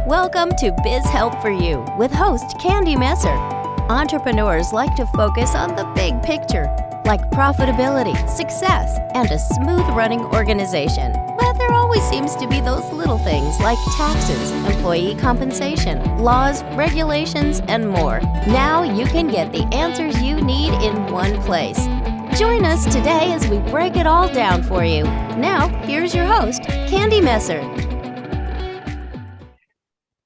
Welcome to Biz Help for You with host Candy Messer. Entrepreneurs like to focus on the big picture, like profitability, success, and a smooth-running organization. But there always seems to be those little things like taxes, employee compensation, laws, regulations, and more. Now you can get the answers you need in one place. Join us today as we break it all down for you. Now, here's your host, Candy Messer.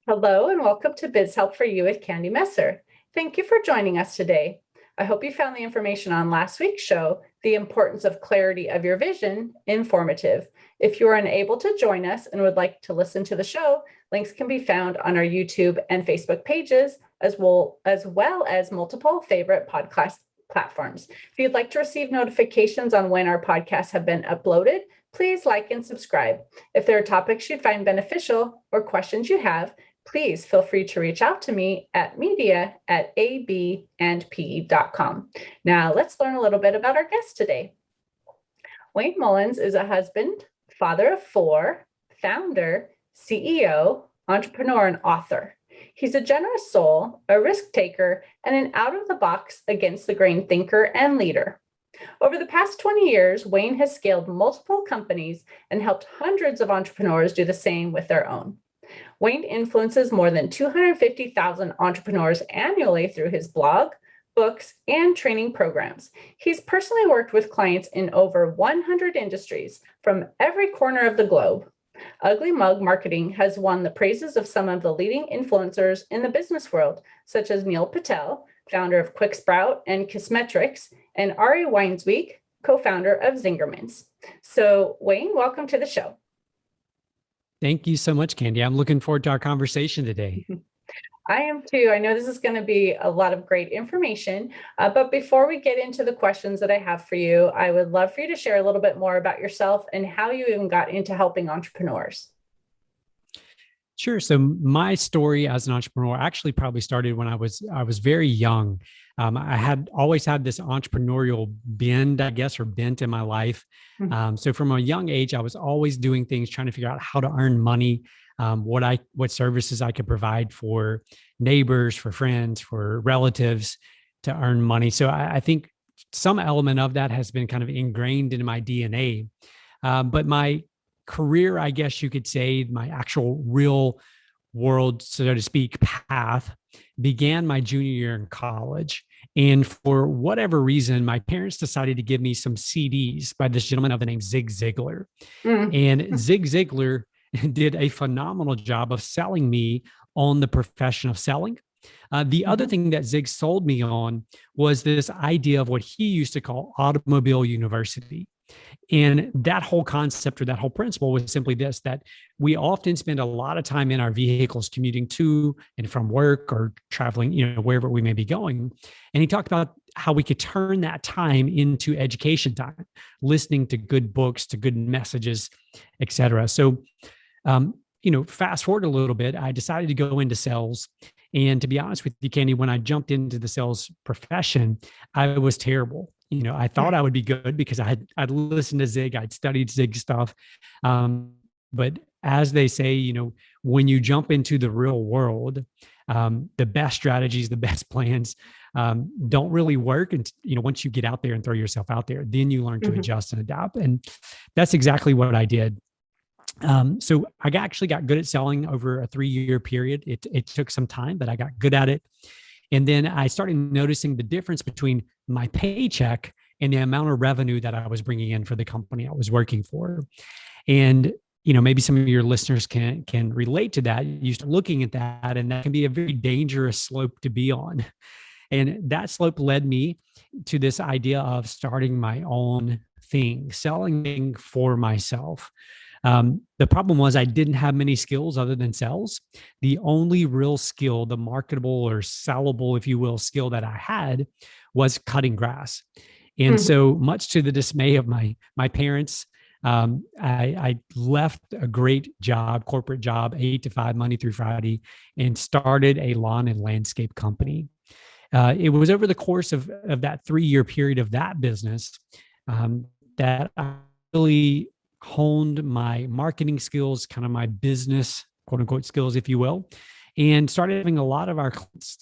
Hello and welcome to Biz Help for You with Candy Messer. Thank you for joining us today. I hope you found the information on last week's show, The Importance of Clarity of Your Vision, informative. If you are unable to join us and would like to listen to the show, links can be found on our YouTube and Facebook pages, as well as multiple favorite podcast platforms. If you'd like to receive notifications on when our podcasts have been uploaded, please like and subscribe. If there are topics you'd find beneficial or questions you have, please feel free to reach out to me at media@abandp.com. Now let's learn a little bit about our guest today. Wayne Mullins is a husband, father of four, founder, CEO, entrepreneur, and author. He's a generous soul, a risk taker, and an out-of-the-box, against-the-grain thinker and leader. Over the past 20 years, Wayne has scaled multiple companies and helped hundreds of entrepreneurs do the same with their own. Wayne influences more than 250,000 entrepreneurs annually through his blog, books, and training programs. He's personally worked with clients in over 100 industries from every corner of the globe. Ugly Mug Marketing has won the praises of some of the leading influencers in the business world, such as Neil Patel, founder of Quick Sprout and Kissmetrics, and Ari Weinsweek, co-founder of Zingerman's. So Wayne, welcome to the show. Thank you so much, Candy. I'm looking forward to our conversation today. I am too. I know this is going to be a lot of great information, but before we get into the questions that I have for you, I would love for you to share a little bit more about yourself and how you even got into helping entrepreneurs. Sure. So my story as an entrepreneur actually probably started when I was very young. I had always had this entrepreneurial bent in my life. So from a young age, I was always doing things, trying to figure out how to earn money, what services I could provide for neighbors, for friends, for relatives to earn money. So I think some element of that has been kind of ingrained in my DNA. But my career, I guess you could say, my actual real world, so to speak, path began my junior year in college. And for whatever reason, my parents decided to give me some CDs by this gentleman of the name Zig Ziglar. And Zig Ziglar did a phenomenal job of selling me on the profession of selling. The other thing that Zig sold me on was this idea of what he used to call automobile university. And that whole concept or that whole principle was simply this, that we often spend a lot of time in our vehicles commuting to and from work or traveling, wherever we may be going. And he talked about how we could turn that time into education time, listening to good books, to good messages, et cetera. So, fast forward a little bit, I decided to go into sales. And to be honest with you, Candy, when I jumped into the sales profession, I was terrible. I thought I would be good because I'd listened to Zig, I'd studied Zig stuff. But as they say, when you jump into the real world, the best strategies, the best plans don't really work. And, once you get out there and throw yourself out there, then you learn to adjust and adapt. And that's exactly what I did. So I actually got good at selling over a 3-year period. It took some time, but I got good at it. And then I started noticing the difference between my paycheck and the amount of revenue that I was bringing in for the company I was working for. And, maybe some of your listeners can relate to that. You start looking at that, and that can be a very dangerous slope to be on. And that slope led me to this idea of starting my own thing, selling for myself. The problem was I didn't have many skills other than sales. The only real skill, the marketable or sellable, if you will, skill that I had was cutting grass. And so much to the dismay of my parents, I left a great job, corporate job, 8 to 5, Monday through Friday, and started a lawn and landscape company. It was over the course of that 3-year period of that business that I really honed my marketing skills, kind of my business quote unquote skills, if you will, and started having a lot of our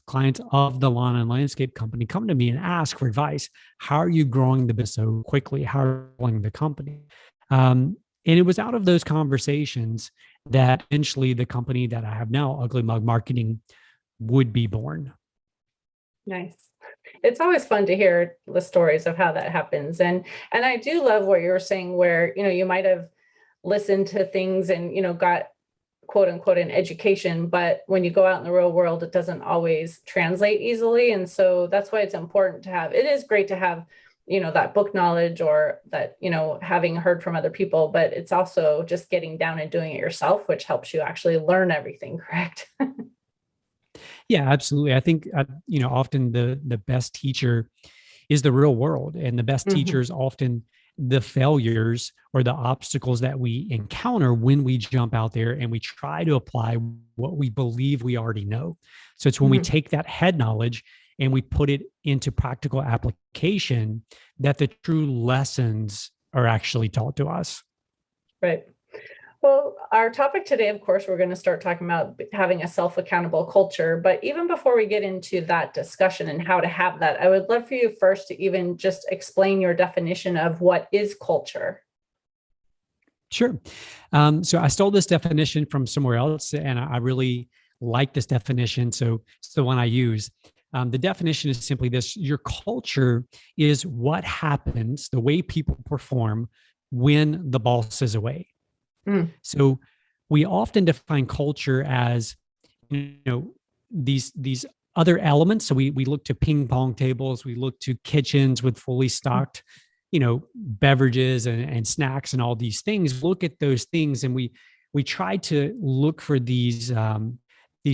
clients of the lawn and landscape company come to me and ask for advice. How are you growing the business so quickly? How are you growing the company? And it was out of those conversations that eventually the company that I have now, Ugly Mug Marketing, would be born. Nice. It's always fun to hear the stories of how that happens. And I do love what you were saying, where, you might have listened to things and, got quote unquote an education, but when you go out in the real world, it doesn't always translate easily. And so that's why it's important to have, it is great to have, that book knowledge, or that, having heard from other people, but it's also just getting down and doing it yourself, which helps you actually learn everything, correct? Yeah, absolutely. I think, often the best teacher is the real world, and the best teachers often the failures or the obstacles that we encounter when we jump out there and we try to apply what we believe we already know. So it's when we take that head knowledge and we put it into practical application that the true lessons are actually taught to us. Right. Well, our topic today, of course, we're going to start talking about having a self-accountable culture. But even before we get into that discussion and how to have that, I would love for you first to even just explain your definition of what is culture. Sure. So I stole this definition from somewhere else, and I really like this definition. So it's the one I use. The definition is simply this: your culture is what happens, the way people perform when the boss is away. So we often define culture as, these other elements. So we look to ping pong tables, we look to kitchens with fully stocked, beverages and snacks and all these things. Look at those things, and we try to look for these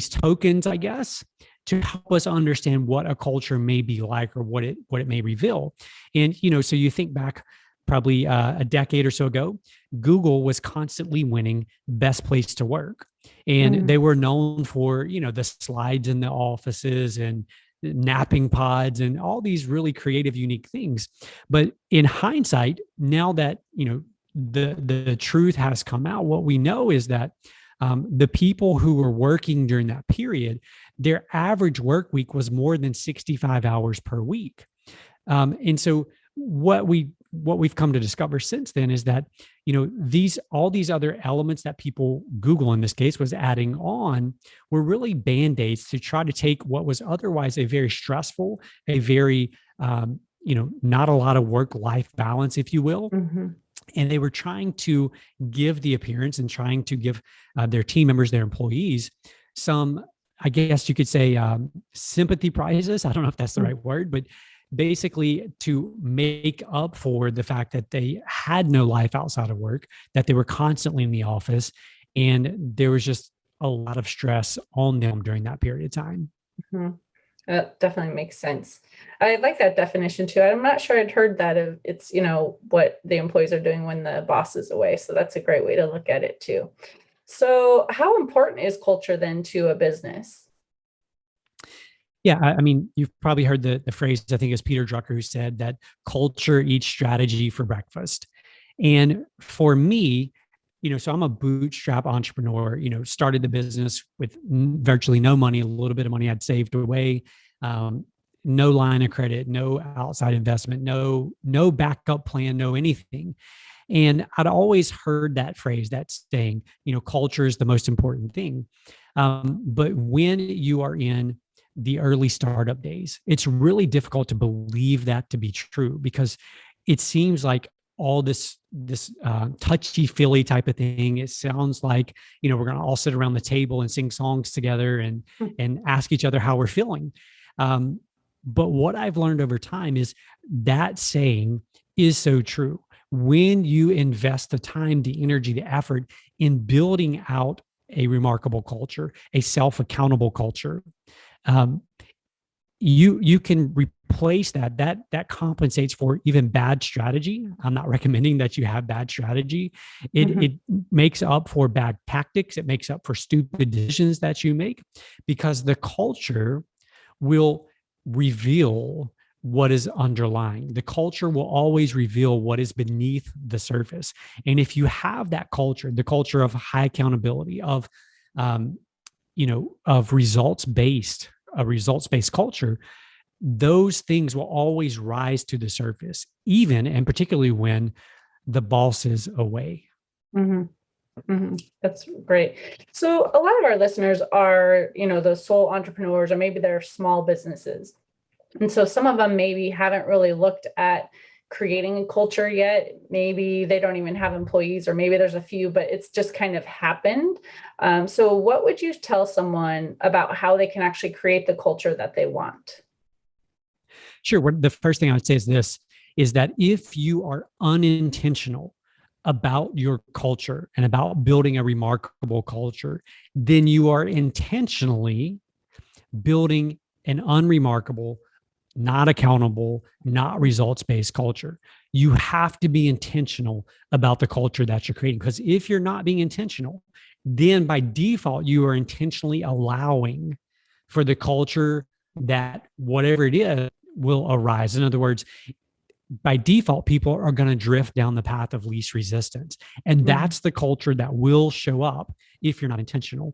tokens, I guess, to help us understand what a culture may be like, or what it may reveal. And so you think back probably a decade or so ago, Google was constantly winning best place to work. And they were known for, the slides in the offices and napping pods and all these really creative, unique things. But in hindsight, now that, the truth has come out, what we know is that the people who were working during that period, their average work week was more than 65 hours per week. And so what we've come to discover since then is that, all these other elements that people, Google in this case, was adding on were really band-aids to try to take what was otherwise a very stressful, a very, not a lot of work-life balance, if you will. And they were trying to give the appearance and trying to give their team members, their employees, some, I guess you could say, sympathy prizes. I don't know if that's the right word, but basically to make up for the fact that they had no life outside of work, that they were constantly in the office, and there was just a lot of stress on them during that period of time. That definitely makes sense. I like that definition too. I'm not sure I'd heard that of it's, what the employees are doing when the boss is away. So that's a great way to look at it too. So how important is culture then to a business? Yeah, I mean, you've probably heard the phrase, I think it was Peter Drucker who said that culture eats strategy for breakfast. And for me, so I'm a bootstrap entrepreneur, started the business with virtually no money, a little bit of money I'd saved away, no line of credit, no outside investment, no backup plan, no anything. And I'd always heard that phrase, that saying, culture is the most important thing. But when you are in the early startup days, it's really difficult to believe that to be true, because it seems like all this touchy-feely type of thing. It sounds like, we're going to all sit around the table and sing songs together and ask each other how we're feeling. But what I've learned over time is that saying is so true. When you invest the time, the energy, the effort in building out a remarkable culture, a self-accountable culture, you can replace that compensates for even bad strategy. I'm not recommending that you have bad strategy. It makes up for bad tactics. It makes up for stupid decisions that you make, because the culture will reveal what is underlying. The culture will always reveal what is beneath the surface. And if you have that culture, the culture of high accountability, of um, of a results-based culture, those things will always rise to the surface, even and particularly when the boss is away. Mhm. That's great. So a lot of our listeners are, the sole entrepreneurs, or maybe they're small businesses. And so some of them maybe haven't really looked at creating a culture yet. Maybe they don't even have employees, or maybe there's a few, but it's just kind of happened. So what would you tell someone about how they can actually create the culture that they want? Sure. The first thing I would say is this, is that if you are unintentional about your culture and about building a remarkable culture, then you are intentionally building an unremarkable, not accountable, not results-based culture. You have to be intentional about the culture that you're creating, because if you're not being intentional, then by default, you are intentionally allowing for the culture that whatever it is will arise. In other words, by default, people are going to drift down the path of least resistance. And that's the culture that will show up if you're not intentional.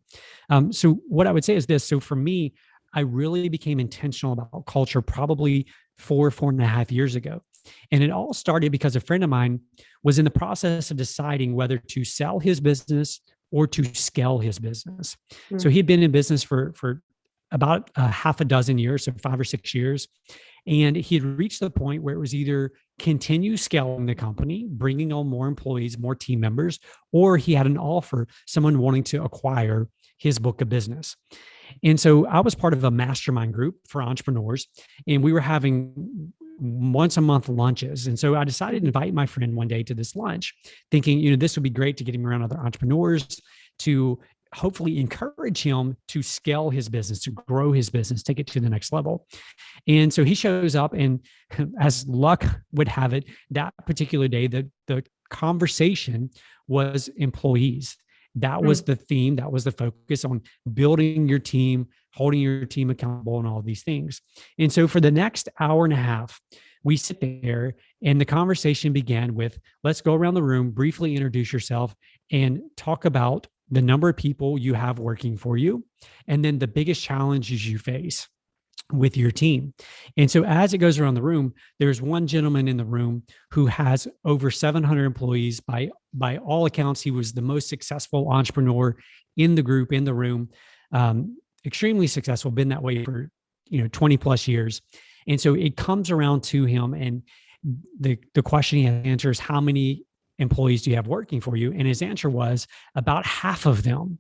So what I would say is this. So for me, I really became intentional about culture probably 4.5 years ago. And it all started because a friend of mine was in the process of deciding whether to sell his business or to scale his business. So he'd been in business for about half a dozen years, so 5 or 6 years. And he had reached the point where it was either continue scaling the company, bringing on more employees, more team members, or he had an offer, someone wanting to acquire his book of business. And so I was part of a mastermind group for entrepreneurs, and we were having once a month lunches. And so I decided to invite my friend one day to this lunch, thinking, this would be great to get him around other entrepreneurs, to hopefully encourage him to scale his business, to grow his business, take it to the next level. And so he shows up, and as luck would have it, that particular day, the conversation was employees. That was the theme. That was the focus on building your team, holding your team accountable, and all of these things. And so for the next hour and a half, we sit there, and the conversation began with, let's go around the room, briefly introduce yourself, and talk about the number of people you have working for you, and then the biggest challenges you face with your team. And so as it goes around the room, there's one gentleman in the room who has over 700 employees. By all accounts, he was the most successful entrepreneur in the group, in the room, extremely successful, been that way for 20 plus years. And so it comes around to him, and the question he answers, how many employees do you have working for you? And his answer was about half of them.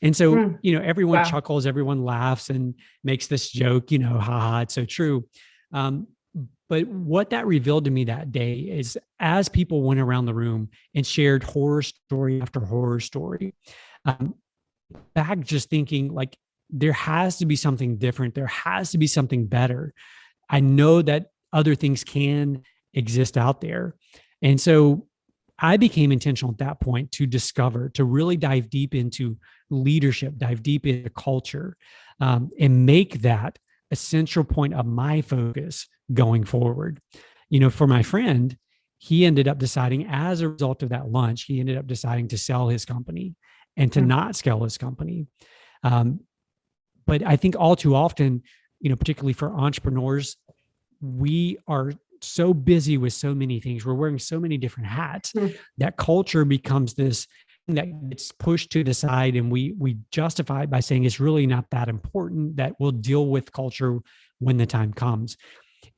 And so, everyone chuckles, everyone laughs and makes this joke, haha, it's so true. But what that revealed to me that day is, as people went around the room and shared horror story after horror story, back just thinking like, there has to be something different. There has to be something better. I know that other things can exist out there. And so I became intentional at that point to really dive deep into leadership, dive deep into culture, and make that a central point of my focus going forward. For my friend, he ended up deciding, as a result of that lunch, he ended up deciding to sell his company and to not scale his company. But I think all too often, particularly for entrepreneurs, we are so busy with so many things. We're wearing so many different hats that culture becomes this thing that gets pushed to the side, and we justify it by saying it's really not that important, that we'll deal with culture when the time comes.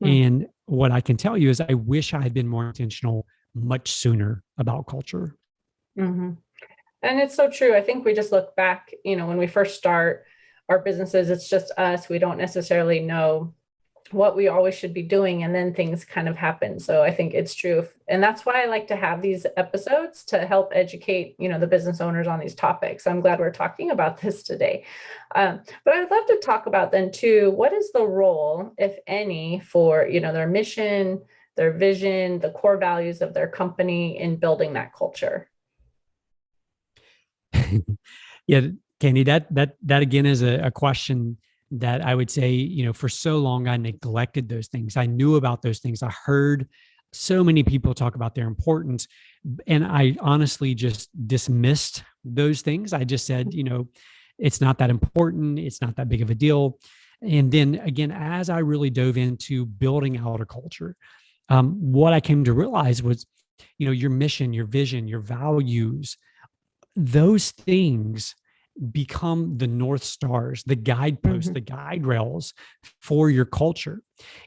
And what I can tell you is, I wish I had been more intentional much sooner about culture. And it's so true. I think we just look back, when we first start our businesses, it's just us. We don't necessarily know what we always should be doing, and then things kind of happen. So I think it's true. And that's why I like to have these episodes, to help educate, the business owners on these topics. I'm glad we're talking about this today. But I'd love to talk about then too, what is the role, if any, for, their mission, their vision, the core values of their company in building that culture? Yeah, Candy, that again is a question that I would say, for so long, I neglected those things. I knew about those things. I heard so many people talk about their importance, and I honestly just dismissed those things. I just said, It's not that important. It's not that big of a deal. And then again, as I really dove into building out a culture, what I came to realize was, your mission, your vision, your values, those things become the North Stars, the guideposts, the guide rails for your culture.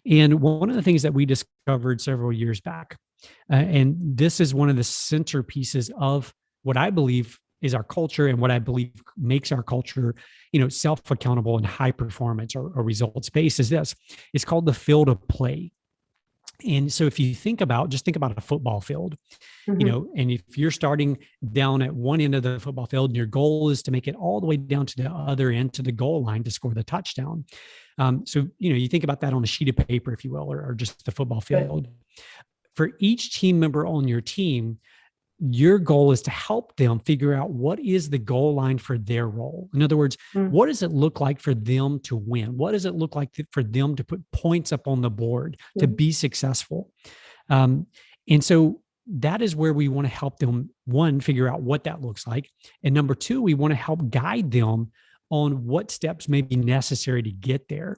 And one of the things that we discovered several years back, and this is one of the centerpieces of what I believe is our culture and what I believe makes our culture, self-accountable and high performance or results-based, is this. It's called the field of play. And so if you think about a football field, and if you're starting down at one end of the football field and your goal is to make it all the way down to the other end to the goal line to score the touchdown. So, you think about that on a sheet of paper, if you will, or just the football field. For each team member on your team, your goal is to help them figure out what is the goal line for their role. In other words, what does it look like for them to win? What does it look like for them to put points up on the board to be successful? And so that is where we want to help them, one, figure out what that looks like. And number two, we want to help guide them on what steps may be necessary to get there.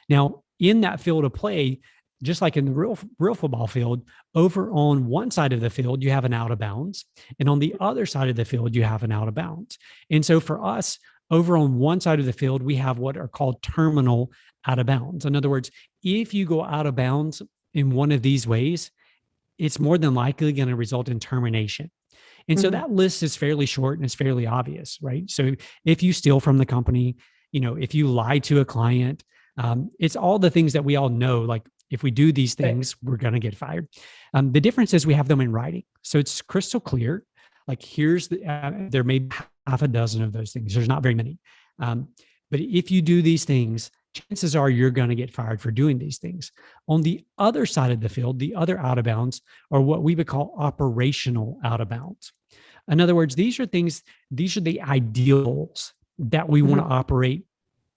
Now, in that field of play, just like in the real football field, over on one side of the field, you have an out of bounds. And on the other side of the field, you have an out of bounds. And so for us, over on one side of the field, we have what are called terminal out of bounds. In other words, if you go out of bounds in one of these ways, it's more than likely going to result in termination. And so that list is fairly short and it's fairly obvious, right? So if you steal from the company, if you lie to a client, it's all the things that we all know, like, if we do these things, we're going to get fired. The difference is we have them in writing. So it's crystal clear. Like here's there may be half a dozen of those things. There's not very many. But if you do these things, chances are you're going to get fired for doing these things. On the other side of the field, the other out of bounds are what we would call operational out of bounds. In other words, these are the ideals that we want to operate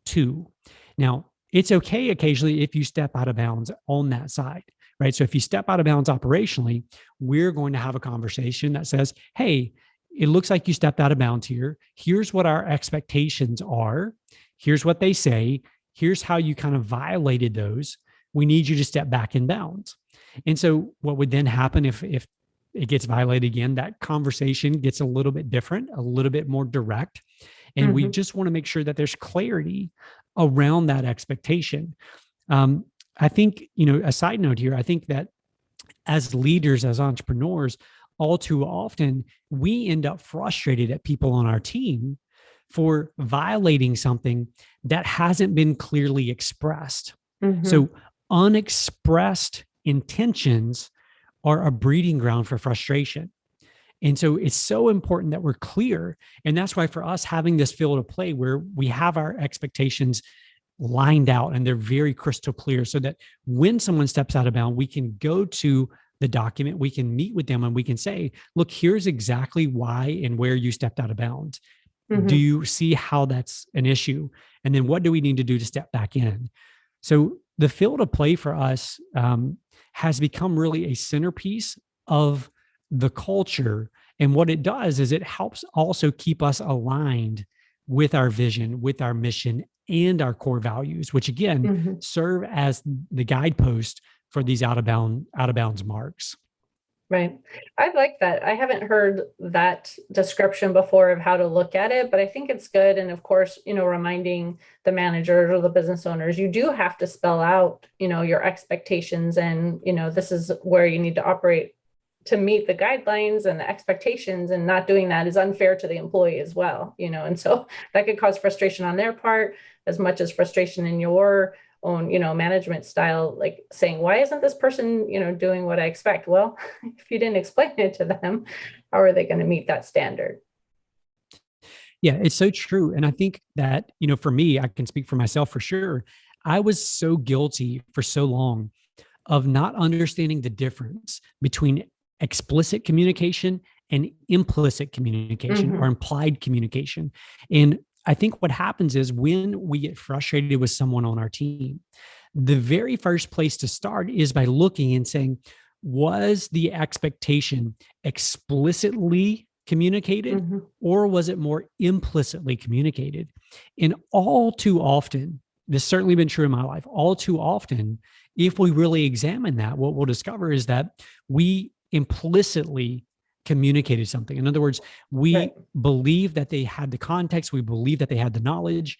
to. Now, it's okay occasionally if you step out of bounds on that side, right? So if you step out of bounds operationally, we're going to have a conversation that says, hey, it looks like you stepped out of bounds here. Here's what our expectations are. Here's what they say. Here's how you kind of violated those. We need you to step back in bounds. And so what would then happen if it gets violated again, that conversation gets a little bit different, a little bit more direct. And we just want to make sure that there's clarity around that expectation. I think, a side note here, I think that as leaders, as entrepreneurs, all too often, we end up frustrated at people on our team for violating something that hasn't been clearly expressed. So unexpressed intentions are a breeding ground for frustration. And so it's so important that we're clear. And that's why for us, having this field of play where we have our expectations lined out and they're very crystal clear, so that when someone steps out of bounds, we can go to the document, we can meet with them and we can say, look, here's exactly why and where you stepped out of bounds. Do you see how that's an issue? And then what do we need to do to step back in? So the field of play for us has become really a centerpiece of the culture. And what it does is it helps also keep us aligned with our vision, with our mission, and our core values, which again serve as the guidepost for these out of bounds marks. Right. I like that. I haven't heard that description before of how to look at it, but I think it's good. And of course, reminding the managers or the business owners, you do have to spell out, your expectations and, this is where you need to operate to meet the guidelines and the expectations, and not doing that is unfair to the employee as well, and so that could cause frustration on their part as much as frustration in your own, management style, like saying, why isn't this person, doing what I expect? Well, if you didn't explain it to them, how are they going to meet that standard? Yeah, it's so true. And I think that, for me, I can speak for myself for sure. I was so guilty for so long of not understanding the difference between explicit communication and implicit communication or implied communication. And I think what happens is when we get frustrated with someone on our team, the very first place to start is by looking and saying, was the expectation explicitly communicated, or was it more implicitly communicated? And all too often, this has certainly been true in my life, all too often, if we really examine that, what we'll discover is that we implicitly communicated something. In other words, we believe that they had the context, we believe that they had the knowledge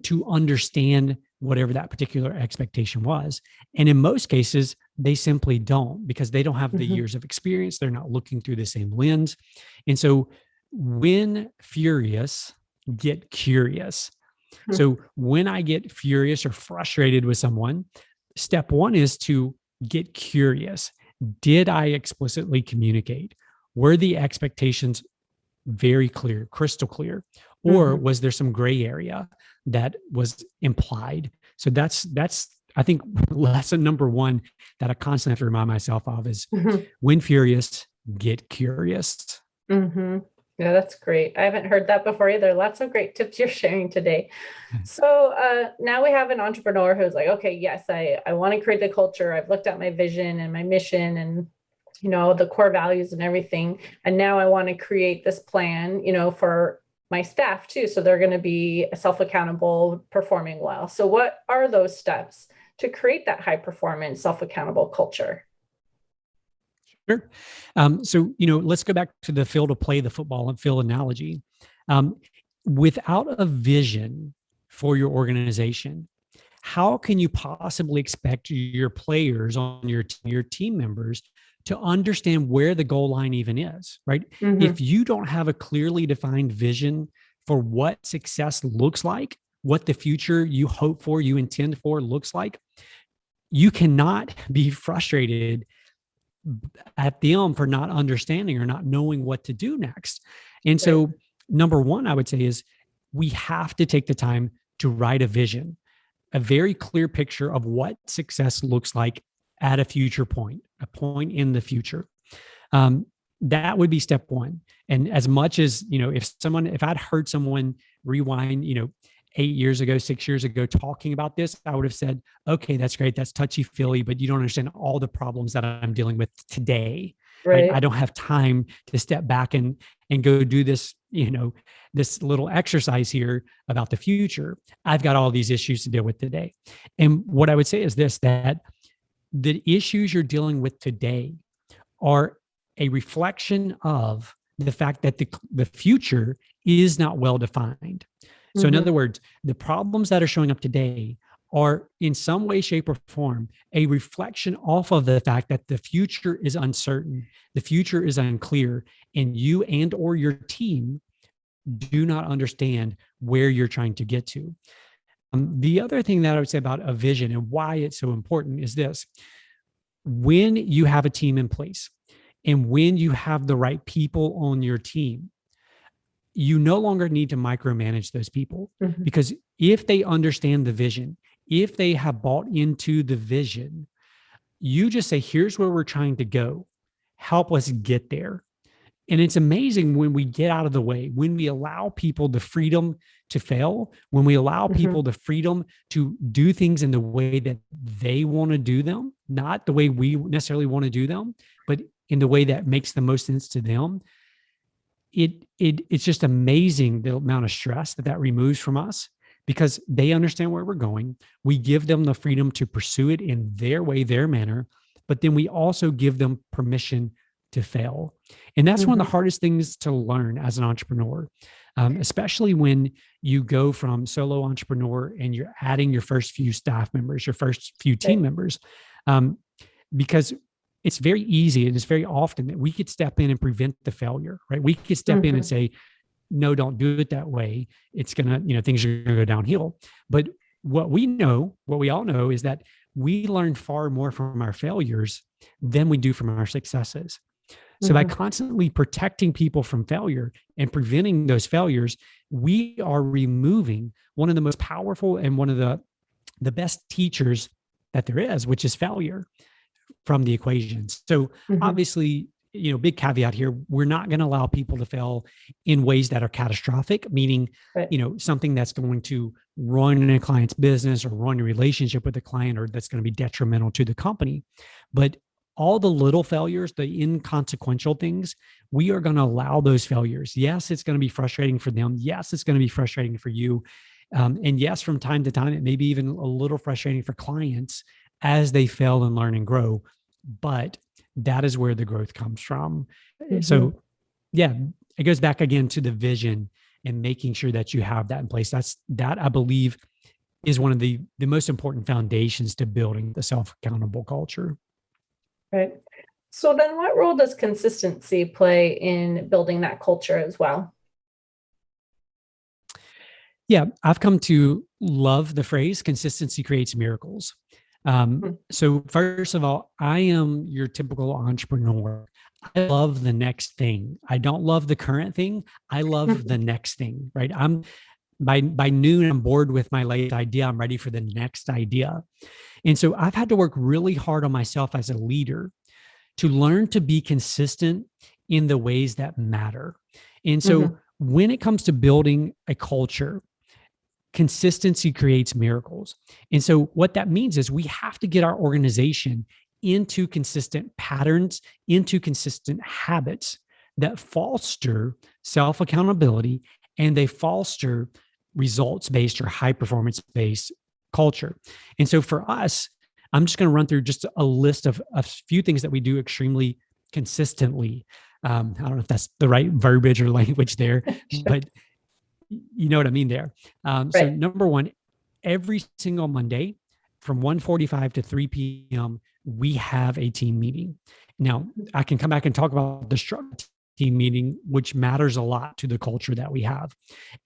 to understand whatever that particular expectation was. And in most cases, they simply don't, because they don't have the years of experience. They're not looking through the same lens. And so when furious, get curious. So when I get furious or frustrated with someone, step one is to get curious. Did I explicitly communicate? Were the expectations very clear, crystal clear? Or was there some gray area that was implied? So that's I think lesson number one that I constantly have to remind myself of is when furious, get curious. Yeah, that's great. I haven't heard that before either. Lots of great tips you're sharing today. So now we have an entrepreneur who's like, okay, yes, I want to create the culture. I've looked at my vision and my mission and, you know, the core values and everything. And now I want to create this plan, you know, for my staff too. So they're going to be self-accountable, performing well. So what are those steps to create that high performance, self-accountable culture? Sure. So, you know, let's go back to the field of play, the football and field analogy. Without a vision for your organization, how can you possibly expect your players on your team members to understand where the goal line even is, right? If you don't have a clearly defined vision for what success looks like, what the future you hope for, you intend for looks like, you cannot be frustrated at them for not understanding or not knowing what to do next. And so number one, I would say is we have to take the time to write a vision, a very clear picture of what success looks like at a future point, a point in the future. That would be step one. And as much as, you know, if I'd heard someone rewind, you know, 8 years ago, 6 years ago, talking about this, I would have said, okay, that's great. That's touchy feely, but you don't understand all the problems that I'm dealing with today. Right? I don't have time to step back and go do this, you know, this little exercise here about the future. I've got all these issues to deal with today. And what I would say is this, that the issues you're dealing with today are a reflection of the fact that the future is not well defined. So in other words, the problems that are showing up today are in some way, shape, or form a reflection off of the fact that the future is uncertain, the future is unclear, and you and or your team do not understand where you're trying to get to. The other thing that I would say about a vision and why it's so important is this. When you have a team in place and when you have the right people on your team, you no longer need to micromanage those people, because if they understand the vision, if they have bought into the vision, you just say, here's where we're trying to go. Help us get there. And it's amazing when we get out of the way, when we allow people the freedom to fail, when we allow people the freedom to do things in the way that they want to do them, not the way we necessarily want to do them, but in the way that makes the most sense to them. It's just amazing the amount of stress that removes from us, because they understand where we're going. We give them the freedom to pursue it in their way, their manner, but then we also give them permission to fail. And that's one of the hardest things to learn as an entrepreneur, especially when you go from solo entrepreneur and you're adding your first few staff members, your first few team members, because it's very easy and it's very often that we could step in and prevent the failure, right? We could step in and say, no, don't do it that way. It's going to, you know, things are going to go downhill. But what we all know is that we learn far more from our failures than we do from our successes. So by constantly protecting people from failure and preventing those failures, we are removing one of the most powerful and one of the best teachers that there is, which is failure, from the equation. So obviously, you know, big caveat here, we're not going to allow people to fail in ways that are catastrophic, meaning, you know, something that's going to ruin a client's business or ruin a relationship with the client, or that's going to be detrimental to the company. But all the little failures, the inconsequential things, we are going to allow those failures. Yes, it's going to be frustrating for them. Yes, it's going to be frustrating for you. And yes, from time to time, it may be even a little frustrating for clients as they fail and learn and grow. But that is where the growth comes from. So, yeah, it goes back again to the vision and making sure that you have that in place. That I believe is one of the most important foundations to building the self-accountable culture. Right. So then what role does consistency play in building that culture as well? Yeah, I've come to love the phrase consistency creates miracles. So first of all, I am your typical entrepreneur. I love the next thing. I don't love the current thing. I love the next thing, right? I'm by noon, I'm bored with my latest idea. I'm ready for the next idea. And so I've had to work really hard on myself as a leader to learn to be consistent in the ways that matter. And so when it comes to building a culture, consistency creates miracles. And so what that means is we have to get our organization into consistent patterns, into consistent habits that foster self-accountability, and they foster results-based or high-performance-based culture. And so for us, I'm just going to run through just a list of a few things that we do extremely consistently. I don't know if that's the right verbiage or language there, but you know what I mean there. So number one, every single Monday from 1:45 to 3 p.m., we have a team meeting. Now, I can come back and talk about the structure team meeting, which matters a lot to the culture that we have.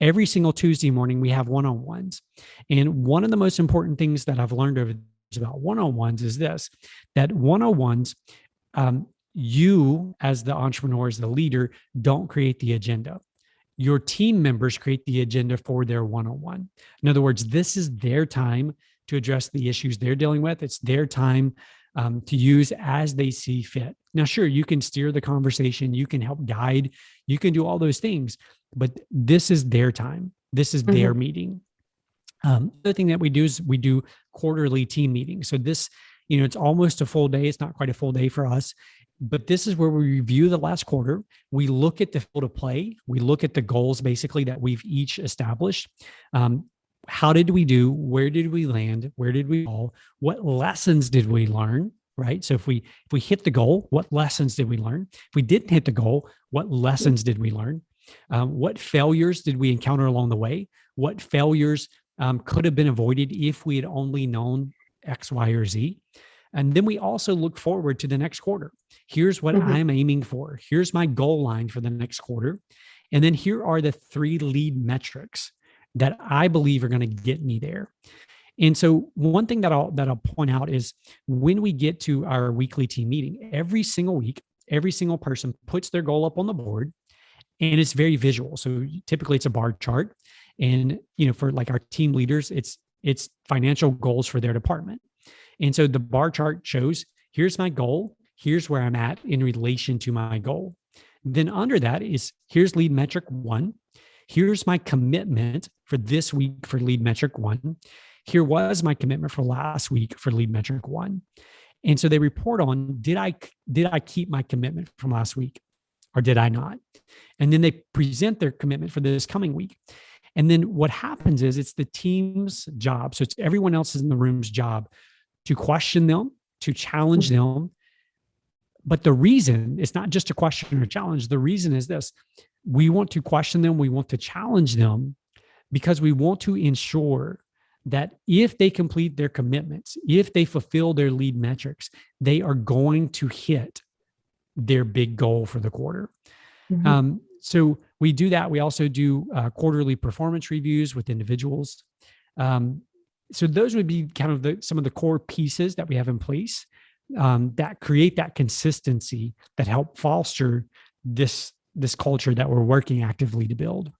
Every single Tuesday morning, we have one-on-ones. And one of the most important things that I've learned over about one-on-ones is this, that one-on-ones, you as the entrepreneur, as the leader, don't create the agenda. Your team members create the agenda for their one-on-one. In other words, this is their time to address the issues they're dealing with. It's their time to use as they see fit. Now, sure, you can steer the conversation, you can help guide, you can do all those things, but this is their time. This is their meeting. The other thing that we do is we do quarterly team meetings. So this, it's almost a full day. It's not quite a full day for us, but this is where we review the last quarter. We look at the field of play. We look at the goals basically that we've each established. How did we do? Where did we land? Where did we fall? What lessons did we learn? Right. So if we hit the goal, what lessons did we learn? If we didn't hit the goal, what lessons did we learn? What failures did we encounter along the way? What failures could have been avoided if we had only known X, Y, or Z? And then we also look forward to the next quarter. Here's what I'm aiming for. Here's my goal line for the next quarter. And then here are the 3 lead metrics that I believe are going to get me there. And so one thing that I'll point out is when we get to our weekly team meeting, every single week, every single person puts their goal up on the board, and it's very visual. So typically it's a bar chart. And, for like our team leaders, it's financial goals for their department. And so the bar chart shows, here's my goal. Here's where I'm at in relation to my goal. Then under that is, here's lead metric 1. Here's my commitment for this week for lead metric 1. Here was my commitment for last week for lead metric 1. And so they report on, did I keep my commitment from last week or did I not? And then they present their commitment for this coming week. And then what happens is it's the team's job. So it's everyone else in the room's job to question them, to challenge them. But the reason, it's not just a question or challenge. The reason is this: we want to question them. We want to challenge them because we want to ensure that if they complete their commitments, if they fulfill their lead metrics, they are going to hit their big goal for the quarter. So we do that. We also do quarterly performance reviews with individuals. So those would be kind of some of the core pieces that we have in place that create that consistency that help foster this culture that we're working actively to build.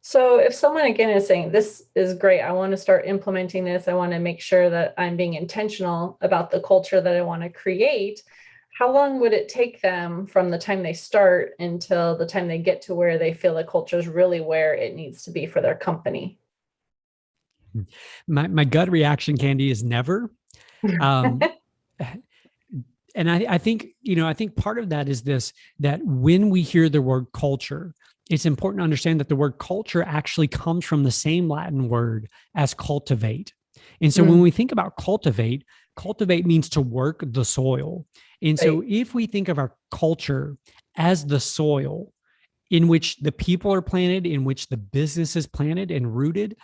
So if someone again is saying, this is great, I want to start implementing this, I want to make sure that I'm being intentional about the culture that I want to create, how long would it take them from the time they start until the time they get to where they feel the culture is really where it needs to be for their company? My gut reaction, Candy, is never. And I think, I think part of that is this, that when we hear the word culture, it's important to understand that the word culture actually comes from the same Latin word as cultivate. And so when we think about cultivate, cultivate means to work the soil. And so if we think of our culture as the soil in which the people are planted, in which the business is planted and rooted,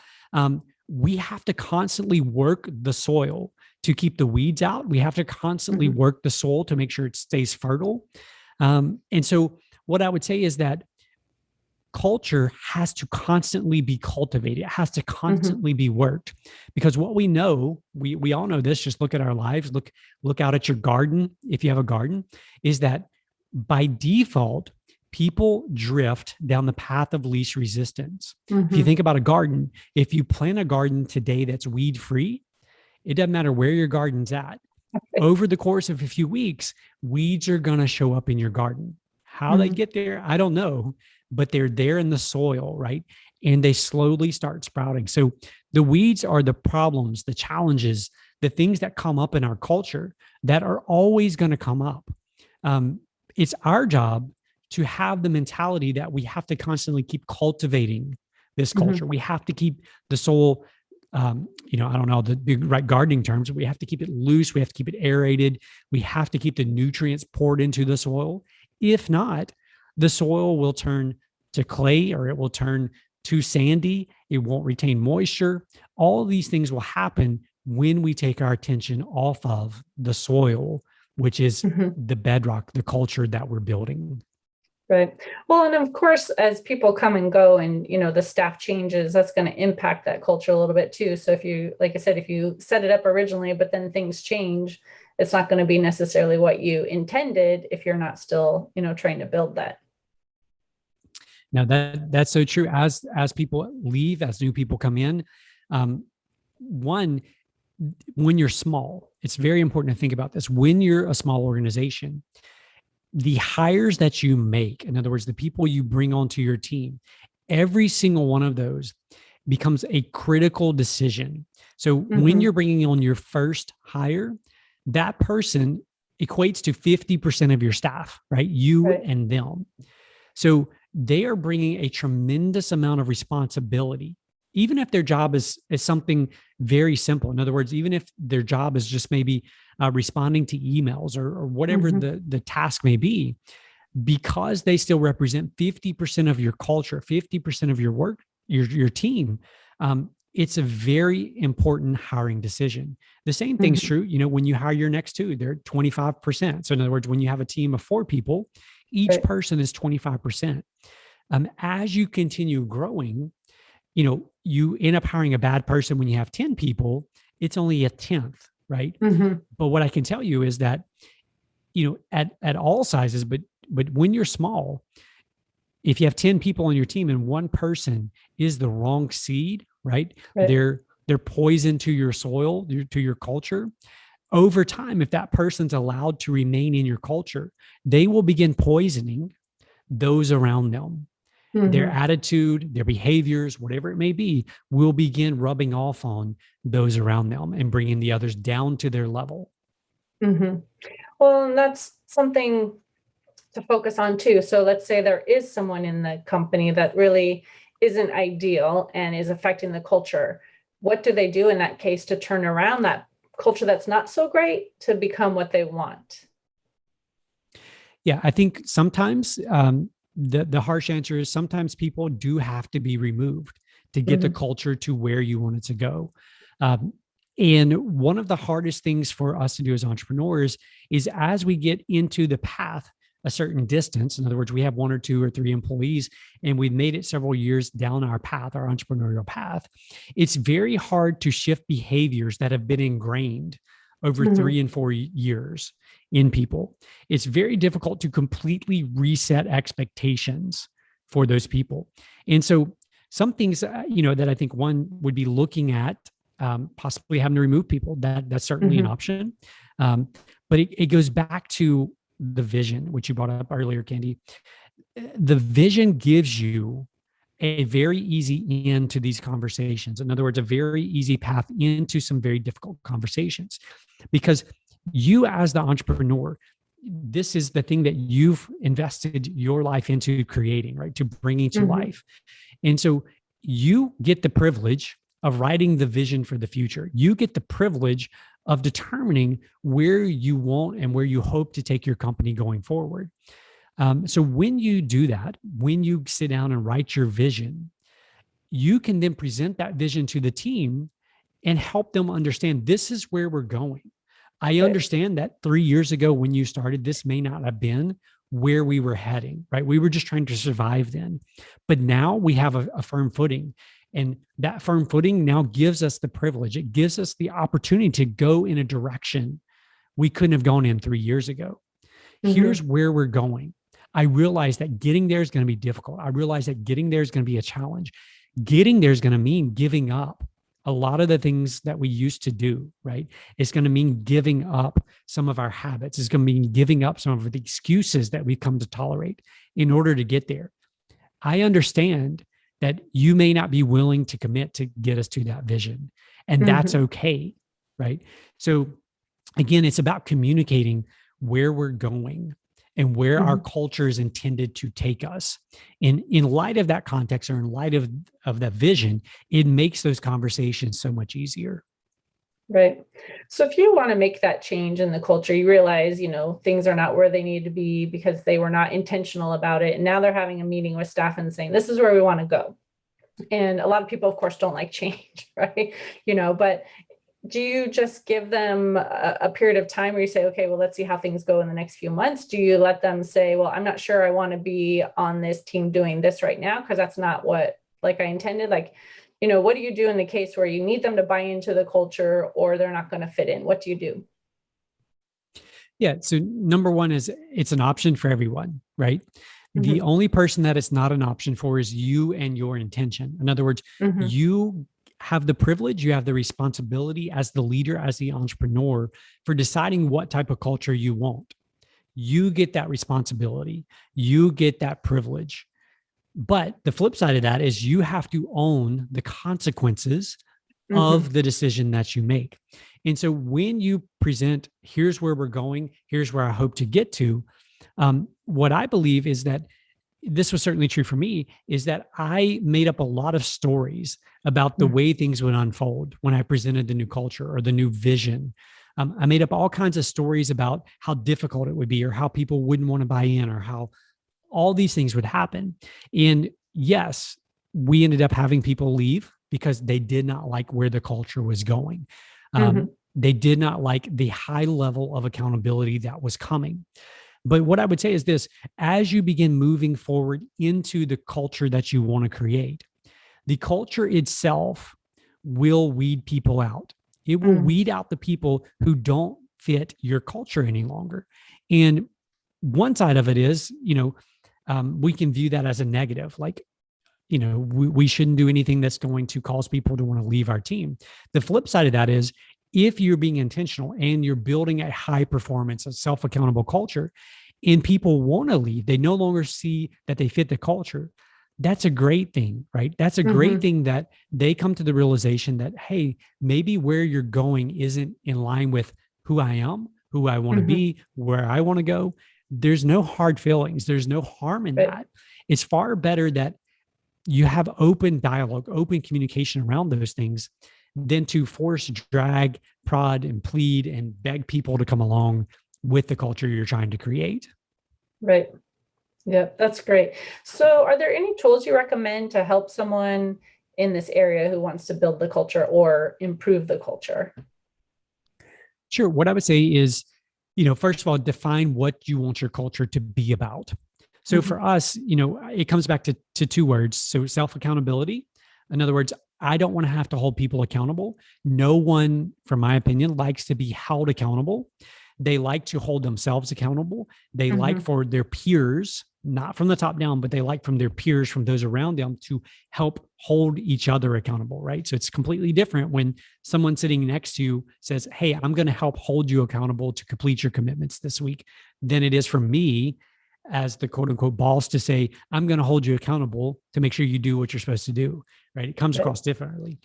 we have to constantly work the soil to keep the weeds out. We have to constantly work the soil to make sure it stays fertile. And so what I would say is that culture has to constantly be cultivated. It has to constantly be worked, because what we know, we all know this, just look at our lives, look out at your garden. If you have a garden, is that by default, people drift down the path of least resistance. If you think about a garden, if you plant a garden today that's weed free, it doesn't matter where your garden's at. Over the course of a few weeks, weeds are going to show up in your garden. How they get there, I don't know, but they're there in the soil, right? And they slowly start sprouting. So the weeds are the problems, the challenges, the things that come up in our culture that are always going to come up. It's our job to have the mentality that we have to constantly keep cultivating this culture. We have to keep the soil, I don't know the right gardening terms, but we have to keep it loose. We have to keep it aerated. We have to keep the nutrients poured into the soil. If not, the soil will turn to clay, or it will turn too sandy. It won't retain moisture. All of these things will happen when we take our attention off of the soil, which is the bedrock, the culture that we're building. Right. Well, and of course, as people come and go and, the staff changes, that's going to impact that culture a little bit too. So if you, like I said, if you set it up originally, but then things change, it's not going to be necessarily what you intended if you're not still, trying to build that. Now that's so true. As people leave, as new people come in, one, when you're small, it's very important to think about this. When you're a small organization, the hires that you make, in other words, the people you bring onto your team, every single one of those becomes a critical decision. So when you're bringing on your first hire, that person equates to 50% of your staff, right? You and them. So they are bringing a tremendous amount of responsibility, even if their job is something very simple. In other words, even if their job is just maybe responding to emails or whatever the task may be, because they still represent 50% of your culture, 50% of your work, your team. It's a very important hiring decision. The same thing's true, when you hire your next two, they're 25%. So in other words, when you have a team of 4 people, each person is 25%. As you continue growing, you end up hiring a bad person when you have 10 people, it's only a 10th, right? But what I can tell you is that, at all sizes, but when you're small, if you have 10 people on your team and one person is the wrong seed, right? They're poison to your soil, to your culture. Over time, if that person's allowed to remain in your culture, they will begin poisoning those around them. Their attitude, their behaviors, whatever it may be, will begin rubbing off on those around them and bringing the others down to their level. Well, and that's something to focus on too. So let's say there is someone in the company that really isn't ideal and is affecting the culture. What do they do in that case to turn around that culture that's not so great to become what they want? Yeah, I think sometimes the harsh answer is sometimes people do have to be removed to get the culture to where you want it to go. And one of the hardest things for us to do as entrepreneurs is, as we get into the path a certain distance, in other words, we have 1 or 2 or 3 employees and we've made it several years down our path, our entrepreneurial path, it's very hard to shift behaviors that have been ingrained over 3 and 4 years in people. It's very difficult to completely reset expectations for those people. And so some things, that I think one would be looking at, possibly having to remove people. That's certainly an option. But it goes back to the vision, which you brought up earlier, Candy. The vision gives you a very easy end to these conversations. In other words, a very easy path into some very difficult conversations, because You as the entrepreneur, this is the thing that you've invested your life into creating, right? To bringing to life. And so you get the privilege of writing the vision for the future. You get the privilege of determining where you want and where you hope to take your company going forward. So when you do that, when you sit down and write your vision, you can then present that vision to the team and help them understand this is where we're going. I understand that 3 years ago when you started, this may not have been where we were heading, right? We were just trying to survive then. But now we have a firm footing. And that firm footing now gives us the privilege. It gives us the opportunity to go in a direction we couldn't have gone in 3 years ago. Here's where we're going. I realize that getting there is going to be difficult. I realize that getting there is going to be a challenge. Getting there is going to mean giving up a lot of the things that we used to do, right? It's going to mean giving up some of our habits. It's going to mean giving up some of the excuses that we've come to tolerate in order to get there. I understand that you may not be willing to commit to get us to that vision, and that's okay, right? So again, it's about communicating where we're going and where our culture is intended to take us. And in light of that context, or in light of that vision, it makes those conversations so much easier. Right. So if you want to make that change in the culture, you realize, things are not where they need to be because they were not intentional about it. And now they're having a meeting with staff and saying, this is where we want to go. And a lot of people, of course, don't like change, right? But do you just give them a period of time where you say, okay, well, let's see how things go in the next few months? Do you let them say, well, I'm not sure I want to be on this team doing this right now because that's not what I intended? What do you do in the case where you need them to buy into the culture or they're not going to fit in? What do you do? Yeah. So number one is it's an option for everyone, right? The only person that it's not an option for is you and your intention. In other words, you have the privilege, you have the responsibility as the leader, as the entrepreneur, for deciding what type of culture you want. You get that responsibility. You get that privilege. But the flip side of that is you have to own the consequences of the decision that you make. And so when you present, here's where we're going, here's where I hope to get to, what I believe is that this was certainly true for me, is that I made up a lot of stories about the way things would unfold when I presented the new culture or the new vision. I made up all kinds of stories about how difficult it would be or how people wouldn't want to buy in or how all these things would happen. And yes, we ended up having people leave because they did not like where the culture was going. They did not like the high level of accountability that was coming. But what I would say is this: as you begin moving forward into the culture that you want to create, the culture itself will weed people out. It will weed out the people who don't fit your culture any longer. And one side of it is, we can view that as a negative, we shouldn't do anything that's going to cause people to want to leave our team. The flip side of that is, if you're being intentional and you're building a high performance, a self-accountable culture, and people want to leave, they no longer see that they fit the culture. That's a great thing, right? That's a great thing that they come to the realization that, hey, maybe where you're going isn't in line with who I am, who I want to be, where I want to go. There's no hard feelings. There's no harm in that. It's far better that you have open dialogue, open communication around those things than to force, drag, prod, and plead and beg people to come along with the culture you're trying to create. Right. Yeah, that's great. So are there any tools you recommend to help someone in this area who wants to build the culture or improve the culture? Sure. What I would say is, first of all, define what you want your culture to be about. So for us, it comes back to two words. So self-accountability. In other words, I don't want to have to hold people accountable. No one, from my opinion, likes to be held accountable. They like to hold themselves accountable. They like for their peers, not from the top down, but they like from their peers, from those around them, to help hold each other accountable, right? So it's completely different when someone sitting next to you says, hey, I'm going to help hold you accountable to complete your commitments this week, than it is for me as the quote unquote boss to say, I'm going to hold you accountable to make sure you do what you're supposed to do, right? It comes across differently.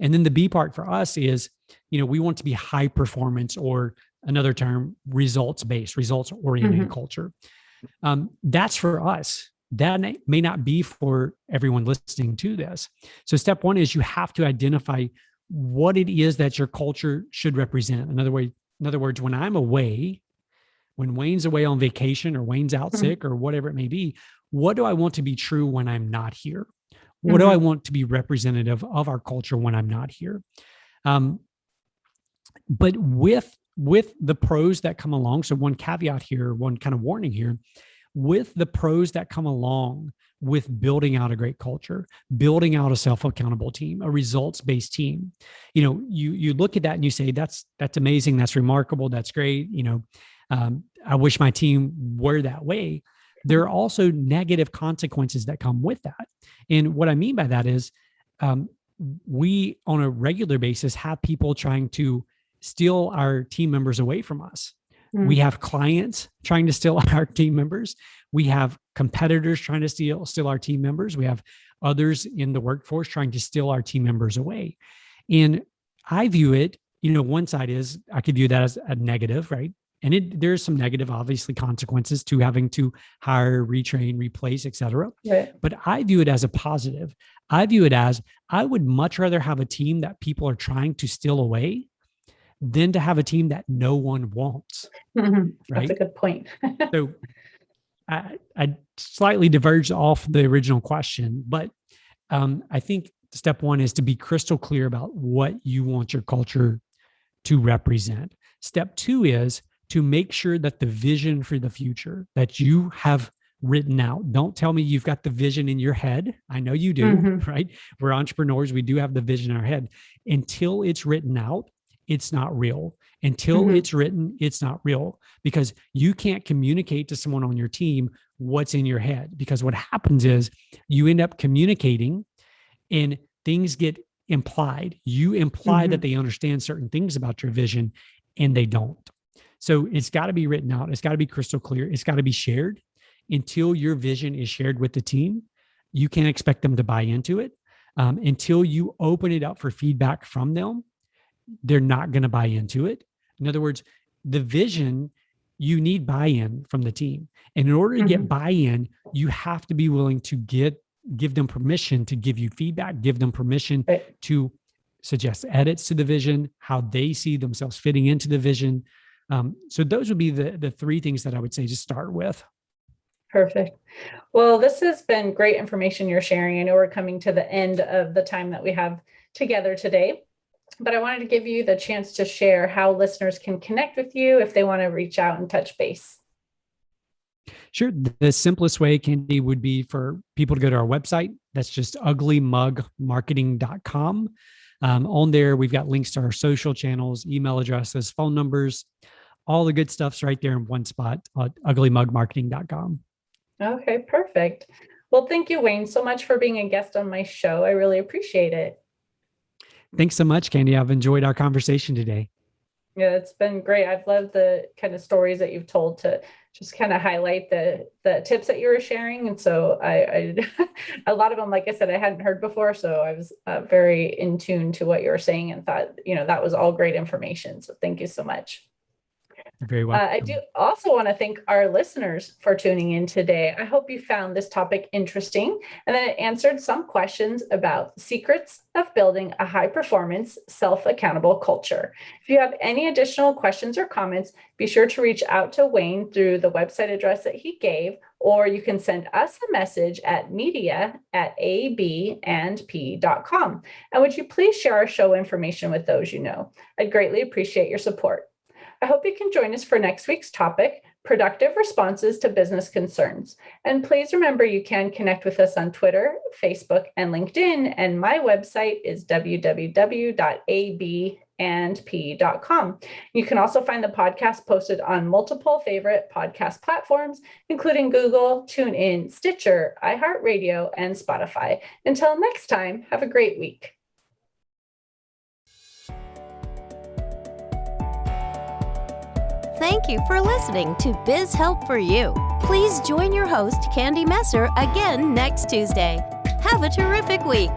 And then the B part for us is, we want to be high performance or another term, results-based, results-oriented culture. That's for us. That may not be for everyone listening to this. So step one is you have to identify what it is that your culture should represent. In other words, when I'm away, when Wayne's away on vacation or Wayne's out sick or whatever it may be, what do I want to be true when I'm not here? What do I want to be representative of our culture when I'm not here? But with the pros that come along, so one caveat here, one kind of warning here, with the pros that come along with building out a great culture, building out a self-accountable team, a results-based team, you look at that and you say, that's amazing, that's remarkable, that's great. I wish my team were that way. There are also negative consequences that come with that. And what I mean by that is we, on a regular basis, have people trying to steal our team members away from us. We have clients trying to steal our team members. We have competitors trying to steal our team members. We have others in the workforce trying to steal our team members away. And I view it, one side is I could view that as a negative, right? And there's some negative, obviously, consequences to having to hire, retrain, replace, et cetera. Right. But I view it as a positive. I view it as I would much rather have a team that people are trying to steal away than to have a team that no one wants. Right? That's a good point. So I slightly diverged off the original question, but I think step one is to be crystal clear about what you want your culture to represent. Step two is to make sure that the vision for the future that you have written out, don't tell me you've got the vision in your head. I know you do, right? We're entrepreneurs. We do have the vision in our head. Until it's written out, it's not real. Until it's written, it's not real, because you can't communicate to someone on your team what's in your head, because what happens is you end up communicating and things get implied. You imply that they understand certain things about your vision and they don't. So it's got to be written out. It's got to be crystal clear. It's got to be shared. Until your vision is shared with the team, you can't expect them to buy into it. Until you open it up for feedback from them, they're not going to buy into it. In other words, the vision, you need buy-in from the team. And in order to get buy-in, you have to be willing to give them permission to give you feedback, give them permission to suggest edits to the vision, how they see themselves fitting into the vision. So those would be the three things that I would say to start with. Perfect. Well, this has been great information you're sharing. I know we're coming to the end of the time that we have together today, but I wanted to give you the chance to share how listeners can connect with you if they want to reach out and touch base. Sure. The simplest way, Candy, would be for people to go to our website. That's just uglymugmarketing.com. On there, we've got links to our social channels, email addresses, phone numbers, all the good stuff's right there in one spot at uglymugmarketing.com. Okay, perfect. Well, thank you, Wayne, so much for being a guest on my show. I really appreciate it. Thanks so much, Candy. I've enjoyed our conversation today. Yeah, it's been great. I've loved the kind of stories that you've told to just kind of highlight the tips that you were sharing. And so I a lot of them, like I said, I hadn't heard before. So I was very in tune to what you were saying and thought, that was all great information. So thank you so much. You're very welcome. I do also want to thank our listeners for tuning in today. I hope you found this topic interesting and that it answered some questions about the secrets of building a high-performance, self-accountable culture. If you have any additional questions or comments, be sure to reach out to Wayne through the website address that he gave, or you can send us a message at media@abandp.com. And would you please share our show information with those you know? I'd greatly appreciate your support. I hope you can join us for next week's topic, productive responses to business concerns. And please remember, you can connect with us on Twitter, Facebook, and LinkedIn. And my website is www.abandp.com. You can also find the podcast posted on multiple favorite podcast platforms, including Google, TuneIn, Stitcher, iHeartRadio, and Spotify. Until next time, have a great week. Thank you for listening to Biz Help for You. Please join your host, Candy Messer, again next Tuesday. Have a terrific week.